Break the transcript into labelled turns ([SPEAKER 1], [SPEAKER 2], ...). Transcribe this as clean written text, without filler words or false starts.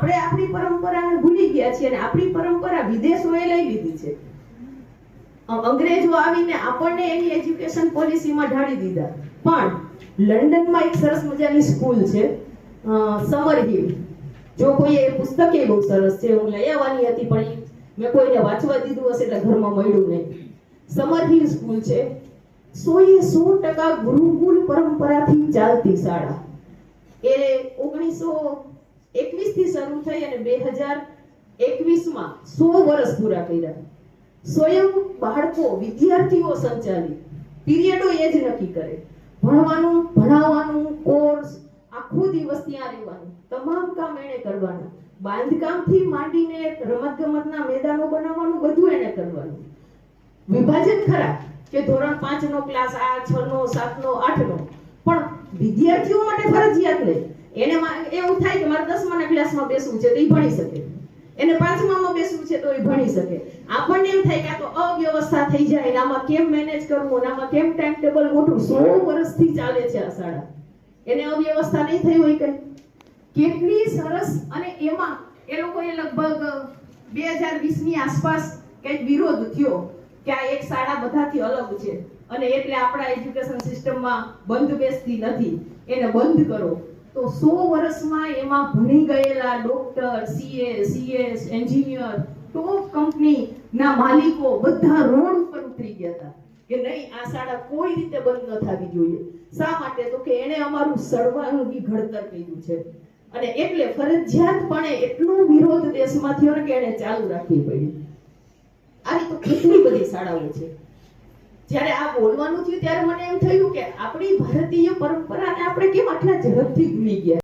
[SPEAKER 1] આપણે આપણી પરંપરાને ભૂલી ગયા છીએ અને આપણી પરંપરા વિદેશોએ લઈ લીધી છે. અંગ્રેજો આવીને આપણને એની એજ્યુકેશન પોલિસીમાં ઢાળી દીધા. પણ લંડનમાં એક સરસ મજાની સ્કૂલ છે, સમરહિલ. જો કોઈ એ પુસ્તક એ બહુ સરસ છે, હું લઈ આવવાની હતી પણ મેં કોઈને વાંચવા દીધું હશે એટલે ઘરમાં મળ્યું નહીં. સમરહિલ સ્કૂલ છે, 100% ગુરુકુળ પરંપરાથી ચાલતી શાળા. એ 1921 થી શરૂ થઈ અને 2021માં 100 વર્ષ પૂરા કર્યા. સ્વયં બાળકો વિદ્યાર્થીઓ સંચાલિત, પીરિયડો એ જ નક્કી કરે. ભણવાનું, ભણાવવાનું, કોર્સ, આખો દિવસ ત્યાં રહેવાનું, તમામ કામ એને કરવાના. બાંધકામથી માંડીને રમતગમતના મેદાનો બનાવવાનું બધું એને કરવાનું. વિભાજન ખરા કે ધોરણ 5 નો ક્લાસ, આ 6 નો, 7 નો, 8 નો, પણ વિદ્યાર્થીઓ માટે ફરજિયાત નહીં. એને એવું થાય કે મારે 10મા ક્લાસમાં બેસવું છે તો એ ભણી શકે, એને 5મામાં બેસવું છે તો એ ભણી શકે. આપણને એમ થાય કે આ તો અવ્યવસ્થા થઈ જાય, આમાં કેમ મેનેજ કરવું, આમાં કેમ ટાઈમ ટેબલ ગોઠવું. 100 વર્ષથી ચાલે છે આ શાળા, એને અવ્યવસ્થા નહીં થઈ હોય કઈ. કેટલી સરસ. અને એમાં એ લોકોએ લગભગ 2020 ની આસપાસ કંઈક વિરોધ થયો કે આ એક શાળા બધાથી અલગ છે અને એટલે આપણા એજ્યુકેશન સિસ્ટમમાં બંધ બેસતી નથી, એને બંધ કરો. તો 100 વર્ષમાં એમાં ભણી ગયેલા ડોક્ટર, સીએ, સીએસ, એન્જિનિયર, ટોપ કંપનીના માલિકો બધા રોડ ઉપર ઉતરી ગયા હતા કે નહીં, આ શાળા કોઈ રીતે બંધ ન થવી જોઈએ. શા માટે? તો કે એને અમારું સર્વાંગી ઘડતર કર્યું છે. અને એટલે ફરજિયાતપણે એટલો વિરોધ દેશમાં થયો ને કે એને ચાલુ રાખવી પડી. આવી તો કેટલી બધી શાળાઓ છે. જ્યારે આ બોલવાનું થયું ત્યારે મને એમ થયું કે આપણી ભારતીય પરંપરાને આપણે કેમ આટલા ઝડપથી ભૂલી ગયા.